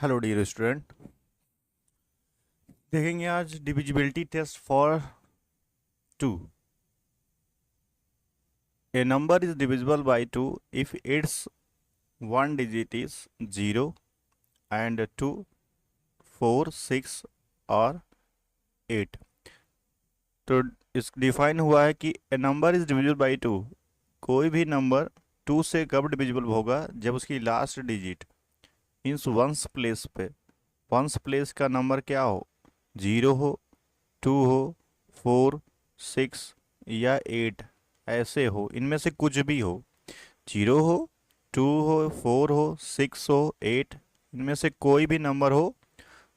Hello dear student. देखेंगे आज divisibility test for two. A number is divisible by two if it's one digit is 0 and 2, 4, 6 और 8। तो इस define हुआ है कि a number is divisible by two, कोई भी नंबर 2 से कब डिविजिबल होगा जब उसकी last digit means ones place पे, वंस प्लेस का नंबर क्या हो, 0 हो, 2 हो, 4, 6 या 8 ऐसे हो, इनमें से कुछ भी हो। 0 हो, 2 हो, 4 हो, 6 हो, 8, इनमें से कोई भी नंबर हो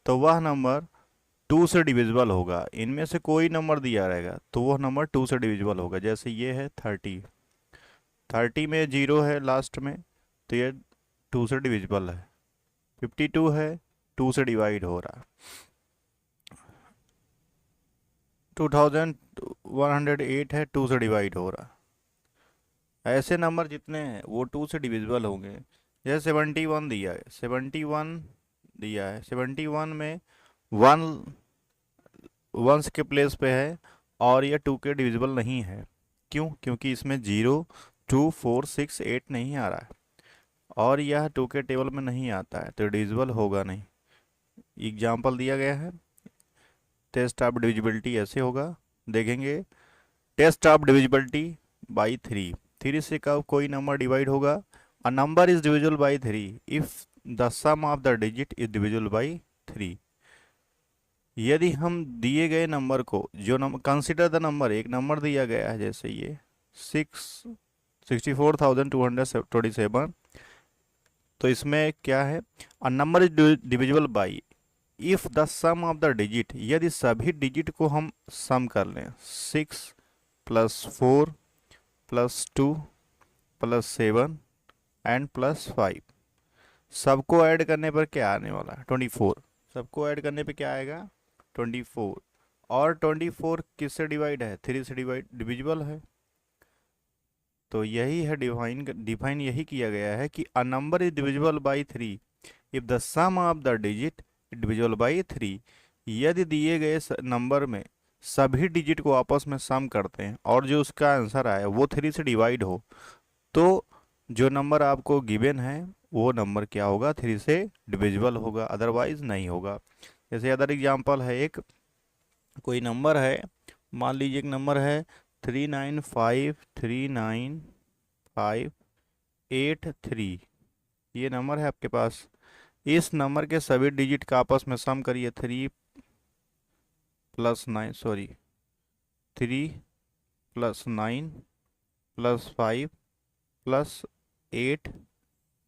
तो वह नंबर 2 से डिविजिबल होगा। इनमें से कोई नंबर दिया रहेगा तो वह नंबर 2 से डिविजिबल होगा। जैसे ये है 30, 30 में 0 है लास्ट में तो ये 2 से डिविजिबल है। 52 है, 2 से डिवाइड हो रहा है। 2108 है, 2 से डिवाइड हो रहा है। ऐसे नंबर जितने हैं वो 2 से डिविजिबल होंगे। जैसे 71 दिया है, 71 दिया है, 71 में वन वंस के प्लेस पे है और यह 2 के डिविजिबल नहीं है। क्यों? क्योंकि इसमें 0, 2, 4, 6, 8 नहीं आ रहा है और यह 2 के टेबल में नहीं आता है तो डिविजिबल होगा नहीं। एग्जाम्पल दिया गया है। टेस्ट ऑफ डिविजिबिलिटी ऐसे होगा, देखेंगे। टेस्ट ऑफ डिविजिबिलिटी बाई 3, 3 से कब कोई नंबर डिवाइड होगा? A number is divisible by 3 if the sum of the digit is divisible by 3। यदि हम दिए गए नंबर को, जो नंबर कंसिडर द नंबर, एक नंबर दिया गया है जैसे ये 64,227, तो इसमें क्या है? A number is divisible by if the sum of the digit, यदि सभी डिजिट को हम सम कर लें, 6 + 4 + 2 + 7 एंड +5, सबको ऐड करने पर क्या आने वाला है? 24। सबको ऐड करने पे क्या आएगा? 24। और 24 किससे डिवाइड है? 3 से डिविजिबल है। तो यही है डिफाइन यही किया गया है कि a number is divisible by 3 if the sum of the digit divisible by 3। यदि दिए गए नंबर में सभी डिजिट को आपस में सम करते हैं और जो उसका आंसर आया वो 3 से डिवाइड हो, तो जो नंबर आपको गिवन है वो नंबर क्या होगा? 3 से डिविजिबल होगा, अदरवाइज नहीं होगा। जैसे अदर एग्जांपल है, एक कोई नंबर है, मान लीजिए एक नंबर है 39539583। ये नंबर है आपके पास। इस नंबर के सभी डिजिट का आपस में सम करिए। 3 + 9 + 5 + 8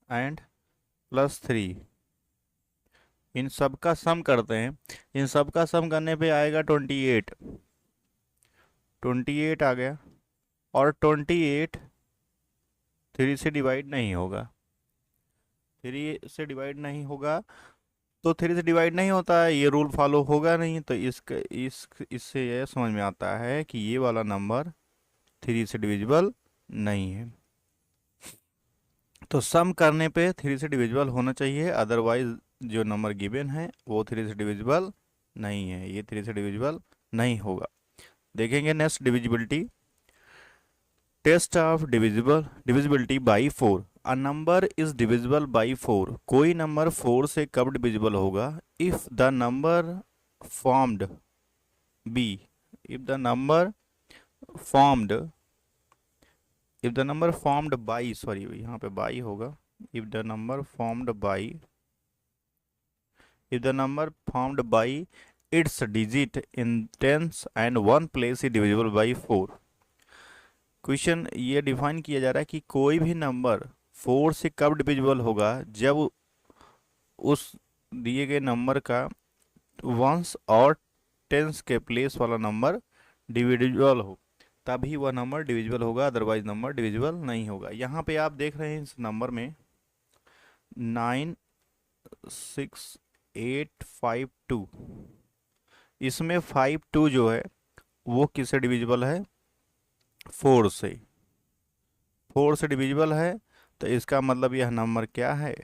एंड +3, इन सब का सम करते हैं। इन सब का सम करने पे आएगा 28। 28 आ गया और 28 3 से डिवाइड नहीं होगा। 3 से डिवाइड नहीं होगा तो 3 से डिवाइड नहीं होता है, ये रूल फॉलो होगा नहीं। तो इससे यह समझ में आता है कि ये वाला नंबर 3 से डिविजिबल नहीं है। तो सम करने पे 3 से डिविजिबल होना चाहिए, अदरवाइज जो नंबर गिवन है वो 3 से डिविजिबल नहीं है, ये 3 से डिविजिबल नहीं होगा। देखेंगे next divisibility. Test of divisibility by 4। A number is divisible by 4, कोई नंबर 4 से कब डिविजिबल होगा? If the number formed be, if the number formed if the number formed by, sorry यहाँ पे बाई होगा, if the number formed by if the number formed by its digit in tens and one place is divisible by 4। Question ये define किया जा रहा है कि कोई भी नंबर 4 से कब डिविजिबल होगा? जब उस दिए गए नंबर का वंस और टेंस के प्लेस वाला नंबर डिविजिबल हो, तभी वह नंबर डिविजिबल होगा, अदरवाइज नंबर डिविजिबल नहीं होगा। यहाँ पे आप देख रहे हैं इस नंबर में 96852, इसमें 52 जो है वो किससे डिविजिबल है? 4 से। 4 से डिविजिबल है तो इसका मतलब यह नंबर क्या है?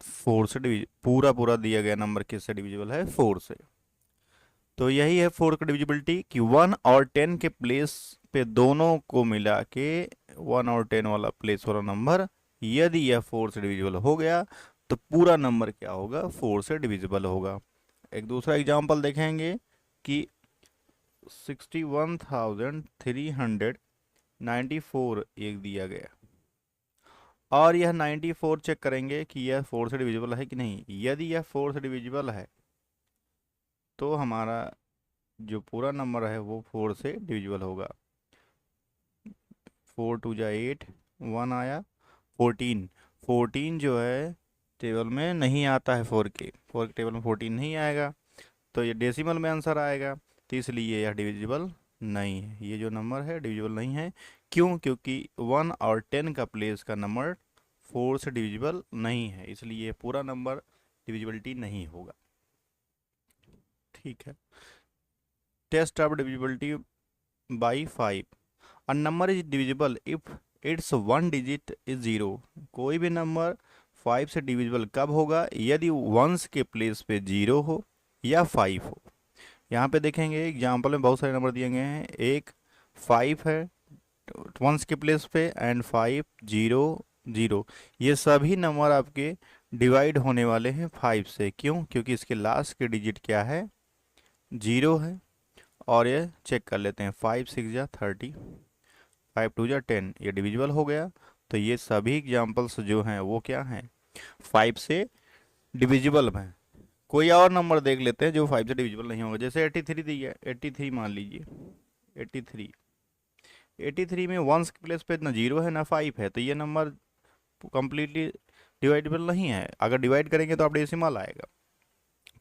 4 से पूरा पूरा दिया गया नंबर किससे डिविजिबल है? 4 से। तो यही है 4 की डिविजिबिलिटी कि 1 और 10 के प्लेस पे दोनों को मिला के 1 और 10 वाला प्लेस वाला नंबर यदि यह 4 से डिविजिबल हो गया तो पूरा नंबर क्या होगा? 4 से डिविजिबल होगा। एक दूसरा एग्जांपल देखेंगे कि 61,394 एक दिया गया और यह 94 चेक करेंगे कि यह 4 से डिविजिबल है कि नहीं। यदि यह 4 से डिविजिबल है तो हमारा जो पूरा नंबर है वो 4 से डिविजिबल होगा। 4 2 जा 8, 1 आया 14। 14 जो है टेबल में नहीं आता है, 4 के टेबल में 14 नहीं आएगा, तो ये डेसिमल में आंसर आएगा। तो इसलिए यह डिविजिबल नहीं है, ये जो नंबर है डिविजिबल नहीं है। क्यों? क्योंकि 1 और 10 का प्लेस का नंबर 4 से डिविजिबल नहीं है, इसलिए पूरा नंबर डिविजिबिलिटी नहीं होगा। ठीक है। Test of divisibility by 5। A number is divisible if it's one digit is 0। कोई भी नंबर 5 से डिविजिबल कब होगा? यदि वंस के प्लेस पे 0 हो या 5 हो। यहाँ पे देखेंगे एग्जाम्पल में बहुत सारे नंबर दिए गए हैं। एक 5 है वंस के प्लेस पे एंड 5 0 0। ये सभी नंबर आपके डिवाइड होने वाले हैं 5 से। क्यों? क्योंकि इसके लास्ट के डिजिट क्या है? 0 है। और ये चेक कर लेते हैं, 5 6 जा 30, 5 2 जा 10, ये डिविजिबल हो गया। तो ये सभी एग्जाम्पल्स जो हैं वो क्या हैं? 5 से डिविजिबल हैं। कोई और नंबर देख लेते हैं जो 5 से डिविजिबल नहीं होगा। जैसे 83 दी है, 83 मान लीजिए। 83 में वंस के प्लेस पे ना 0 है ना 5 है, तो ये नंबर कंप्लीटली डिवाइडेबल नहीं है। अगर डिवाइड करेंगे तो आप डेसिमल आएगा,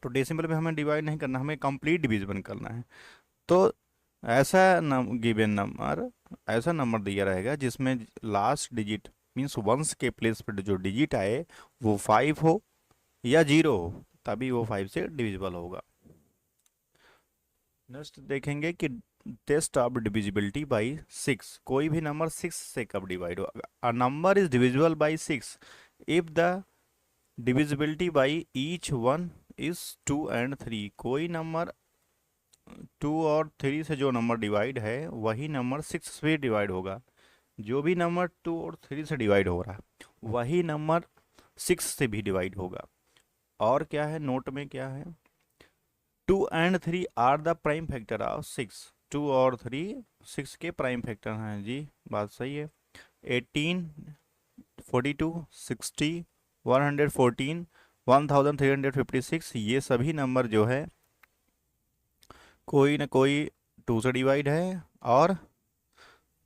तो डेसिमल में हमें डिवाइड नहीं करना, हमें कंप्लीट डिवीजन करना है। तो ऐसा गिवन नंबर, ऐसा नंबर दिया रहेगा जिसमें लास्ट डिजिट मीन्स वंस के प्लेस पर जो डिजिट आए वो 5 हो या 0 हो, तभी वो 5 से डिविजिबल होगा। नेक्स्ट देखेंगे कि टेस्ट ऑफ डिविजिबिलिटी बाई 6। कोई भी नंबर 6 से कब डिवाइड होगा? A number is divisible by 6 if the divisibility by each one is 2 and 3। कोई नंबर 2 और 3 से जो नंबर डिवाइड है वही नंबर 6 से डिवाइड होगा। जो भी नंबर 2 और 3 से डिवाइड हो रहा है वही नंबर 6 से भी डिवाइड होगा। और क्या है नोट में, क्या है? 2 and 3 are the prime factor of 6। 2 और 3 6 के प्राइम फैक्टर हैं जी, बात सही है। 18 42 60 114 1356 ये सभी नंबर जो है कोई ना कोई 2 से डिवाइड है और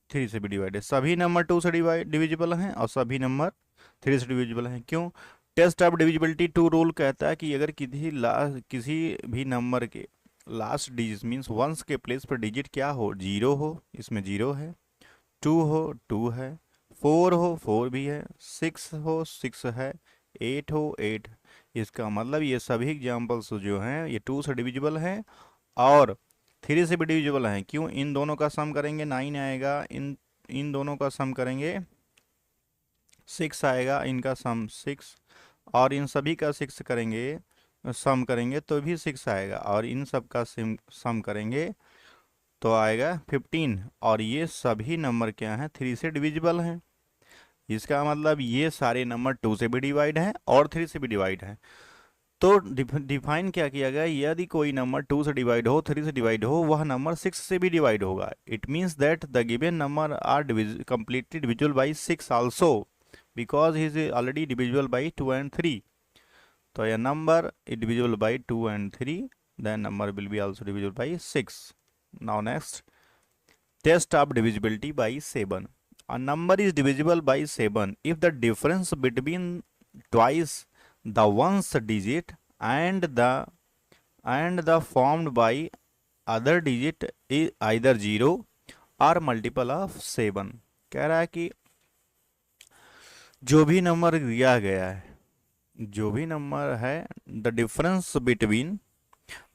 3 से भी डिवाइड है। सभी नंबर 2 से डिविजिबल हैं और सभी नंबर 3 से डिविजिबल हैं। क्यों? टेस्ट ऑफ डिविजिबिलिटी 2 रूल कहता है कि अगर किसी भी नंबर के लास्ट डिजिट मीन्स वंस के प्लेस पर डिजिट क्या हो? 0 हो, इसमें 0 है। 2 हो, 2 है। 4 हो, 4 भी है। 6 हो, 6 है। 8 हो, 8। इसका मतलब ये सभी एग्जाम्पल्स जो हैं ये 2 से डिविजिबल हैं और 3 से भी डिविजिबल हैं। क्यों? इन दोनों का सम करेंगे 9 आएगा, इन दोनों का सम करेंगे 6 आएगा, इनका सम 6, और इन सभी का 6 करेंगे, सम करेंगे तो भी 6 आएगा, और इन सब का सम करेंगे तो आएगा 15। और ये सभी नंबर क्या हैं? 3 से डिविजिबल हैं। इसका मतलब ये सारे नंबर 2 से भी डिवाइड हैं और 3 से भी डिवाइड हैं। तो डिफाइन क्या किया गया? यदि कोई नंबर 2 से डिवाइड हो, 3 से डिवाइड हो, वह नंबर 6 से भी डिवाइड होगा। It means that the given number are completely divisible by 6 also because he is already divisible by 2 and 3. तो a number is divisible by 2 and 3, then number will be also divisible by 6. Now next, test of divisibility by 7. A number is divisible by 7 if the difference between twice the ones digit and the formed by other digit is either 0 or multiple of 7। कह रहा है कि जो भी number दिया गया है, जो भी नंबर है, the difference between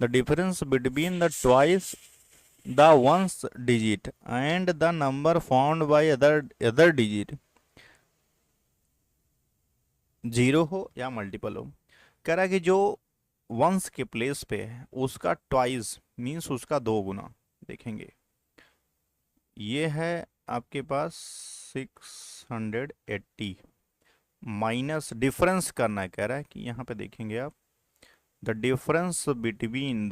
the twice the ones digit and the number found by other digit zero हो या मल्टीपल हो। कह रहा है कि जो वंस के प्लेस पे है उसका ट्वाइस मीन्स उसका दो गुना। देखेंगे ये है आपके पास 680 माइनस डिफरेंस करना है। कह रहा है कि यहाँ पे देखेंगे आप the difference between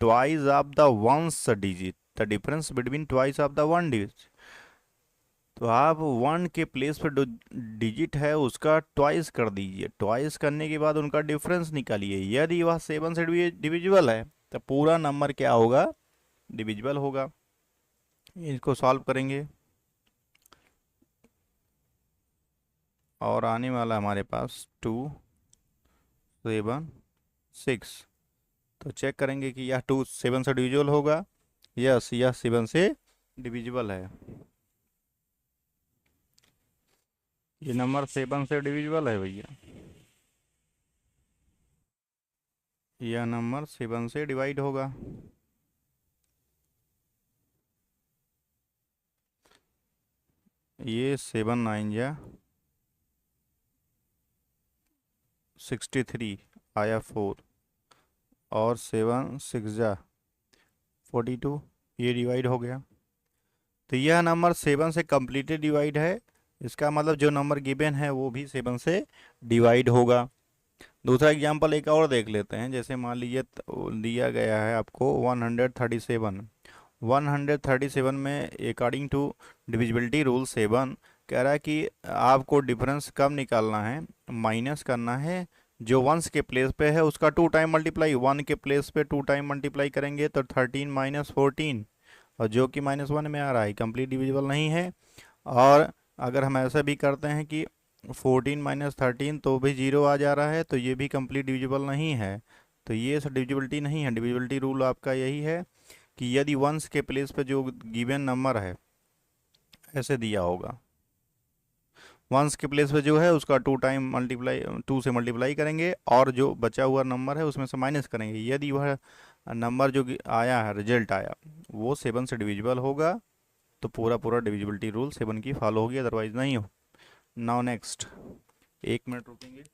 twice of the ones digit, the difference between twice of the one digit. तो आप वन के प्लेस पे जो डिजिट है उसका ट्वाइस कर दीजिए, ट्वाइस करने के बाद उनका डिफरेंस निकालिए। यदि वह सेवन से डिविजिबल है तो पूरा नंबर क्या होगा, डिविजिबल होगा। इसको सॉल्व करेंगे और आने वाला हमारे पास 276। तो चेक करेंगे कि यह 2 7 से डिविजिबल होगा। यस, यह 7 से डिविजिबल है। ये नंबर 7 से डिविजिबल है भैया, यह नंबर 7 से डिवाइड होगा। ये 7 9 या 63 आया 4 और 7 6 जा 42, ये डिवाइड हो गया। तो यह नंबर 7 से कम्प्लीटली डिवाइड है। इसका मतलब जो नंबर गिवन है वो भी 7 से डिवाइड होगा। दूसरा एग्जांपल एक और देख लेते हैं। जैसे मान लीजिए दिया गया है आपको 137। 137 में अकॉर्डिंग टू डिविजिबिलिटी रूल 7 कह रहा है कि आपको डिफरेंस कब निकालना है, माइनस करना है। जो वंस के प्लेस पे है उसका 2 टाइम मल्टीप्लाई, 1 के प्लेस पे 2 टाइम मल्टीप्लाई करेंगे तो 13 माइनस 14, और जो कि -1 में आ रहा है कंप्लीट डिविजिबल नहीं है। और अगर हम ऐसा भी करते हैं कि 14 माइनस 13 तो भी जीरो आ जा रहा है, तो ये भी कंप्लीट डिविजिबल नहीं है। तो ये डिविजिबिलिटी नहीं है। डिविजिबिलिटी रूल आपका यही है कि यदि वंस के प्लेस पे जो गिवन नंबर है ऐसे दिया होगा, वंस के प्लेस पे जो है उसका 2 टाइम मल्टीप्लाई, 2 से मल्टीप्लाई करेंगे और जो बचा हुआ नंबर है उसमें से माइनस करेंगे। यदि वह नंबर जो आया है, रिजल्ट आया, वो 7 से डिविजिबल होगा तो पूरा पूरा डिविजिबिलिटी रूल 7 की फॉलो होगी, अदरवाइज नहीं हो। नाउ नेक्स्ट, 1 मिनट रुकेंगे।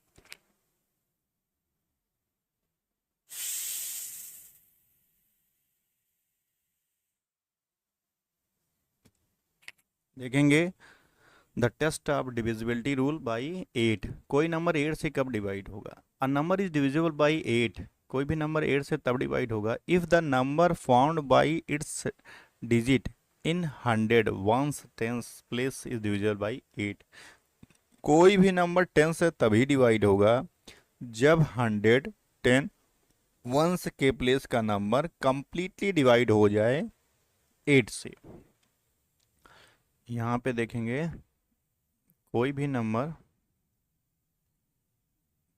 देखेंगे the test of divisibility rule by 8। कोई नंबर 8 से कब डिवाइड होगा? A number is divisible by 8। कोई भी नंबर 8 से तब डिवाइड होगा if the number found by its digit in 100 ones tens place is divisible by 8। कोई भी नंबर 10 से तभी डिवाइड होगा जब 100 10 वंस के प्लेस का नंबर कंप्लीटली डिवाइड हो जाए 8 से। यहाँ पे देखेंगे कोई भी नंबर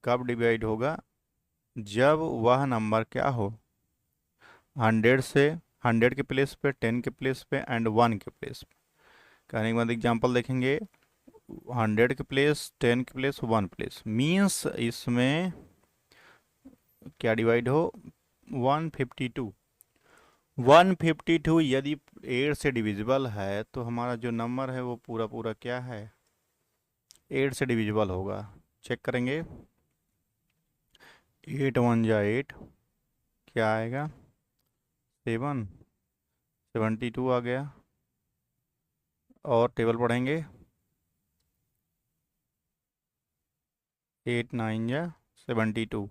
कब डिवाइड होगा, जब वह नंबर क्या हो, 100 से 100 के प्लेस पे, 10 के प्लेस पे एंड 1 के प्लेस पे। कहने के बाद एग्जांपल देखेंगे 100 के प्लेस, 10 के प्लेस, 1 प्लेस, मीन्स इसमें क्या डिवाइड हो, 152। 152 यदि 8 से डिविजिबल है तो हमारा जो नंबर है वो पूरा पूरा क्या है, 8 से डिविजिबल होगा। चेक करेंगे 8 1 जा 8, क्या आएगा 7, 72 आ गया। और टेबल पढ़ेंगे 8 9 या 72।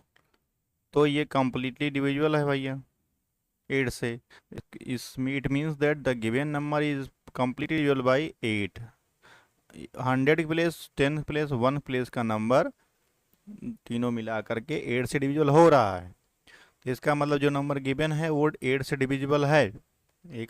तो ये कम्प्लीटली डिविजिबल है भैया 8 से। इसमें it means that the given number is completely divisible by 8। 100 के प्लेस, 10 प्लेस, 1 प्लेस का नंबर तीनों मिला करके 8 से डिविजिबल हो रहा है। तो इसका मतलब जो नंबर गिवन है वो 8 से डिविजिबल है। एक